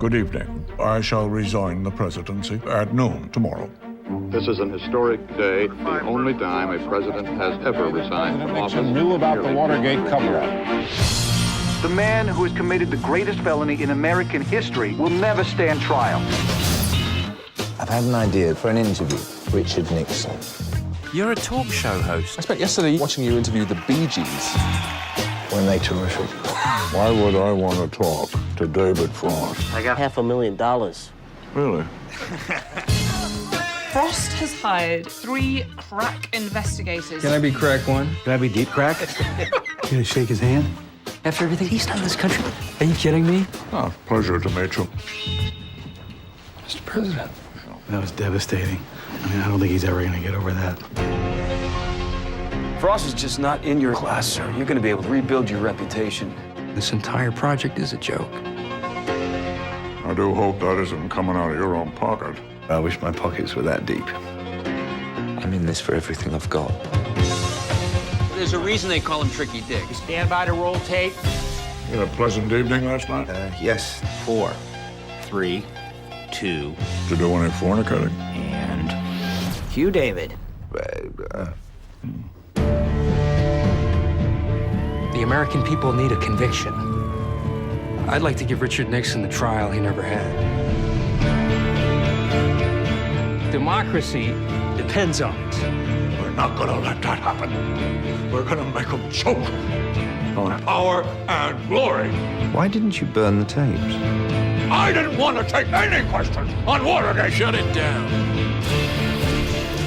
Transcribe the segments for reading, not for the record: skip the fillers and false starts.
Good evening. I shall resign the presidency at noon tomorrow. This is an historic day, the only time a president has ever resigned from office. Nixon knew about the Watergate cover-up. The man who has committed the greatest felony in American history will never stand trial. I've had an idea for an interview. Richard Nixon. You're a talk show host. I spent yesterday watching you interview the Bee Gees. Weren't they terrific? Why would I want to talk to David Frost? I got $500,000. Really? Frost has hired 3 crack investigators. Can I be crack one? Can I be deep crack? Can I shake his hand? After everything he's done in this country? Are you kidding me? Oh, pleasure to meet you. Mr. President. That was devastating. I mean, I don't think he's ever going to get over that. Frost is just not in your class, sir. You're going to be able to rebuild your reputation. This entire project is a joke. I do hope that isn't coming out of your own pocket. I wish my pockets were that deep. I'm in this for everything I've got. There's a reason they call him Tricky Dick. You stand by to roll tape. You had a pleasant evening last night? Yes. 4, 3, 2, Did you do any fornicating? and... Cue David. The American people need a conviction. I'd like to give Richard Nixon the trial he never had. Democracy depends on it. We're not gonna let that happen. We're gonna make them choke on power and glory. Why didn't you burn the tapes? I didn't want to take any questions on Watergate. Shut it down.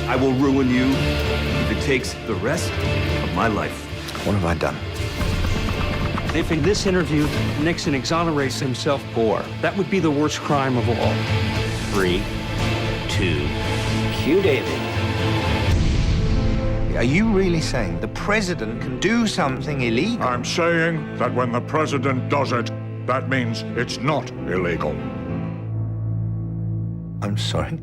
I will ruin you if it takes the rest of my life. What have I done? If in this interview Nixon exonerates himself, that would be the worst crime of all. 3, 2... Cue David. Are you really saying the president can do something illegal? I'm saying that when the president does it, that means it's not illegal. I'm sorry?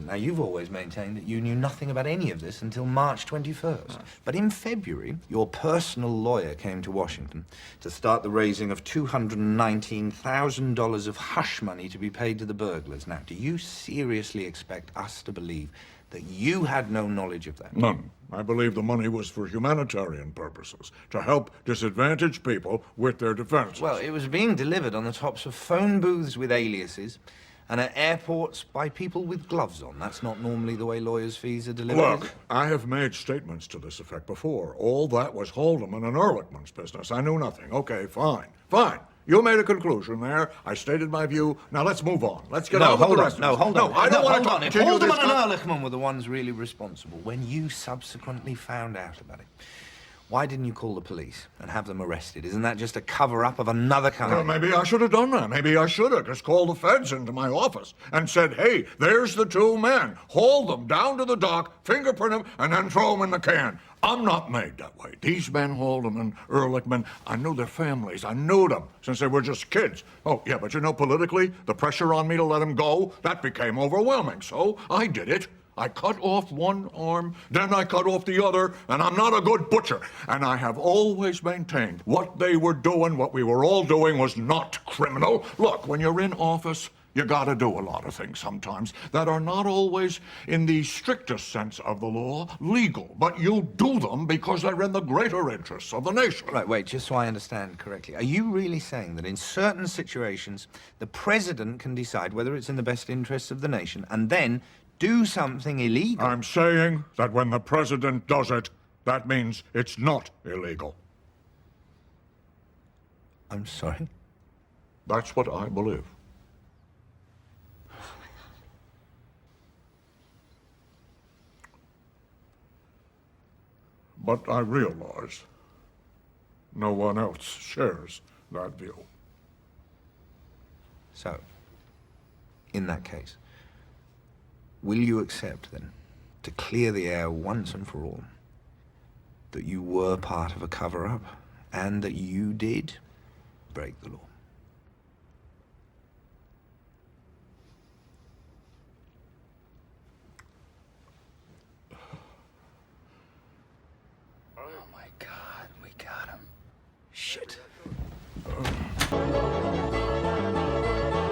Now, you've always maintained that you knew nothing about any of this until March 21st. But in February, your personal lawyer came to Washington to start the raising of $219,000 of hush money to be paid to the burglars. Now, do you seriously expect us to believe that you had no knowledge of that? None. I believe the money was for humanitarian purposes, to help disadvantaged people with their defenses. Well, it was being delivered on the tops of phone booths with aliases and at airports by people with gloves on. That's not normally the way lawyers' fees are delivered. Look, I have made statements to this effect before. All that was Haldeman and Ehrlichman's business. I knew nothing. Okay, fine. Fine. You made a conclusion there. I stated my view. Now let's move on. Let's get on with the rest of this. Hold on. No, I don't want to If continue Haldeman this. and Ehrlichman were the ones really responsible when you subsequently found out about it, why didn't you call the police and have them arrested? Isn't that just a cover-up of another kind? Well, maybe I should have done that. Maybe I should have just called the feds into my office and said, hey, there's the 2 men. Haul them down to the dock, fingerprint them, and then throw them in the can. I'm not made that way. These men, Haldeman, Ehrlichman, I knew their families. I knew them since they were just kids. Oh, yeah, but you know, politically, the pressure on me to let them go, that became overwhelming. So I did it. I cut off one arm, then I cut off the other, and I'm not a good butcher. And I have always maintained what they were doing, what we were all doing, was not criminal. Look, when you're in office, you gotta do a lot of things sometimes that are not always, in the strictest sense of the law, legal. But you do them because they're in the greater interests of the nation. Right, wait, just so I understand correctly. Are you really saying that in certain situations, the president can decide whether it's in the best interests of the nation and then do something illegal? I'm saying that when the president does it, that means it's not illegal. I'm sorry? That's what I believe. But I realize no one else shares that view. So, in that case, will you accept, then, to clear the air once and for all, that you were part of a cover-up and that you did break the law? Oh, my God, we got him. Shit.